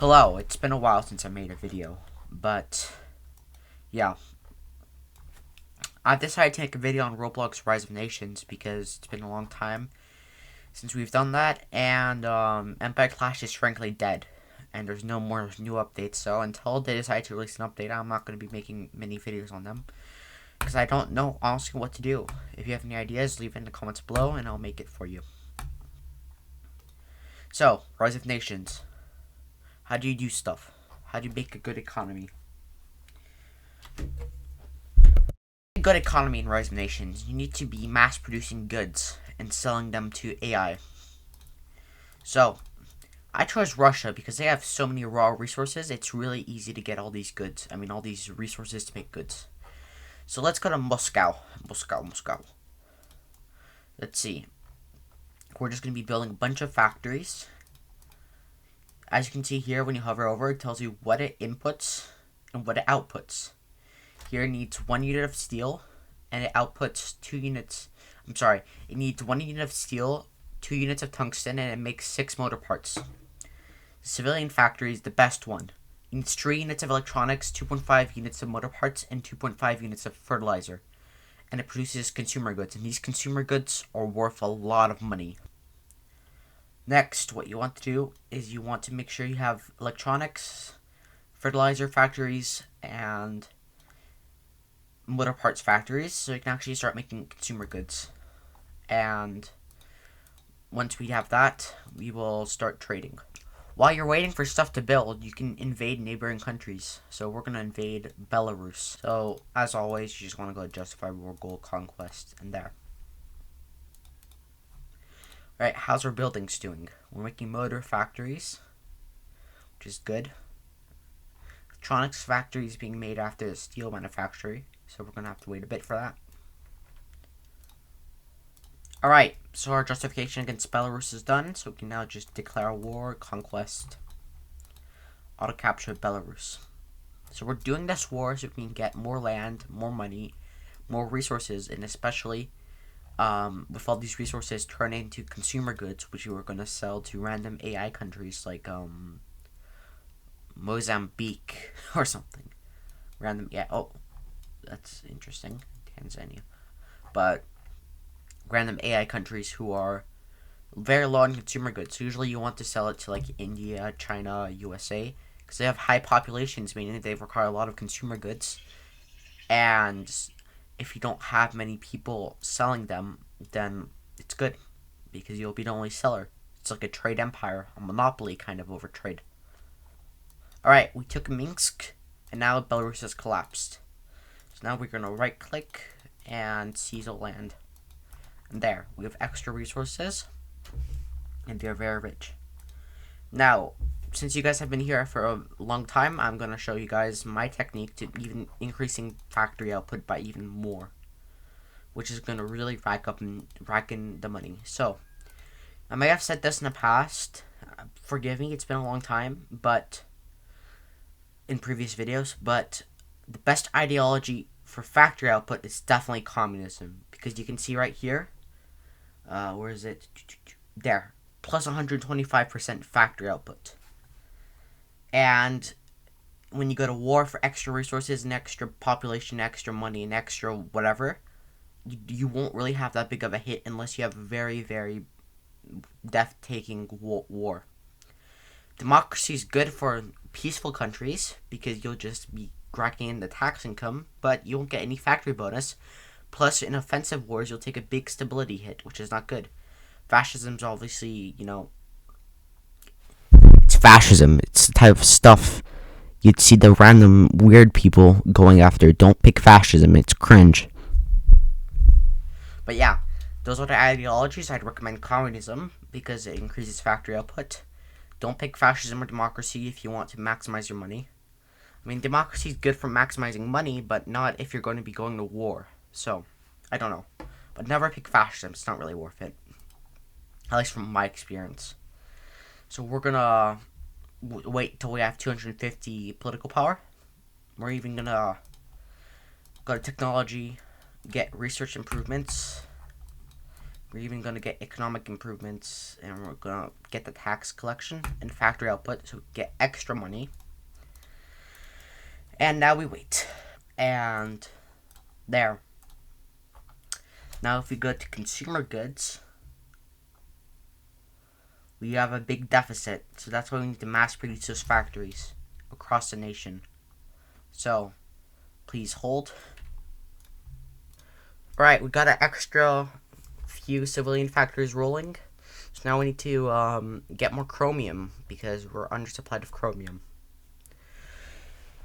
Hello, it's been a while since I made a video, but yeah, I decided to make a video on Roblox Rise of Nations because it's been a long time since we've done that, and Empire Clash is frankly dead, and there's no more new updates, so until they decide to release an update, I'm not going to be making many videos on them, because I don't know honestly what to do. If you have any ideas, leave it in the comments below, and I'll make it for you. So, Rise of Nations. How do you do stuff? How do you make a good economy? Good economy in Rise of Nations, you need to be mass producing goods and selling them to AI. So, I chose Russia because they have so many raw resources, it's really easy to get all these goods. All these resources to make goods. So let's go to Moscow. Moscow. Let's see. We're just going to be building a bunch of factories. As you can see here, when you hover over, it tells you what it inputs and what it outputs. Here it needs 1 unit of steel, and it outputs 2 units. It needs 1 unit of steel, 2 units of tungsten, and it makes 6 motor parts. The civilian factory is the best one. It needs 3 units of electronics, 2.5 units of motor parts, and 2.5 units of fertilizer. And it produces consumer goods, and these consumer goods are worth a lot of money. Next, what you want to do is you want to make sure you have electronics, fertilizer factories, and motor parts factories, so you can actually start making consumer goods. And once we have that, we will start trading. While you're waiting for stuff to build, you can invade neighboring countries. So we're going to invade Belarus. So as always, you just want to go to justify war goal conquest, and there. Alright, how's our buildings doing? We're making motor factories, which is good. Electronics factories being made after the steel manufactory, so we're going to have to wait a bit for that. Alright, so our justification against Belarus is done, so we can now just declare war, conquest, auto-capture Belarus. So we're doing this war so we can get more land, more money, more resources, and especially with all these resources turn into consumer goods, which we were going to sell to random AI countries like Mozambique or something. That's interesting. Tanzania. But random AI countries who are very low on consumer goods. So usually you want to sell it to like India, China, USA, because they have high populations, meaning they require a lot of consumer goods. And if you don't have many people selling them, then it's good, because you'll be the only seller. It's like a trade empire, a monopoly kind of over trade. Alright, we took Minsk, and now Belarus has collapsed. So now we're going to right click and seize a land. And there, we have extra resources, and they're very rich. Now, since you guys have been here for a long time, I'm going to show you guys my technique to even increasing factory output by even more, which is going to really rack in the money. So, I may have said this in the past, forgive me, it's been a long time, but in previous videos, but the best ideology for factory output is definitely communism, because you can see right here, where is it? There, plus 125% factory output. And when you go to war for extra resources and extra population, extra money, and extra whatever, you won't really have that big of a hit unless you have a very, very death-taking war. Democracy is good for peaceful countries because you'll just be racking in the tax income, but you won't get any factory bonus. Plus, in offensive wars, you'll take a big stability hit, which is not good. Fascism's obviously, it's fascism. It's the type of stuff you'd see the random weird people going after. Don't pick fascism. It's cringe. But yeah, those are the ideologies. I'd recommend communism because it increases factory output. Don't pick fascism or democracy if you want to maximize your money. Democracy is good for maximizing money, but not if you're going to be going to war. So, I don't know. But never pick fascism. It's not really worth it. At least from my experience. So we're going to wait till we have 250 political power. We're even going to go to technology, get research improvements, We're even going to get economic improvements, and we're going to get the tax collection and factory output, so we get extra money. And now we wait. And there. Now if we go to consumer goods, we have a big deficit. So that's why we need to mass produce those factories across the nation. So, please hold. Alright, we got an extra few civilian factories rolling. So now we need to get more chromium because we're undersupplied of chromium.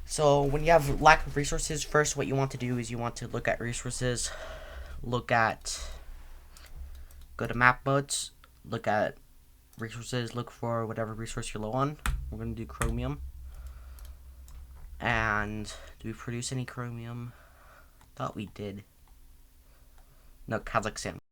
So when you have lack of resources, first what you want to do is you want to look at resources, go to map modes, look at resources, look for whatever resource you're low on. We're going to do chromium. And do we produce any chromium? Thought we did. No, Kazakhstan.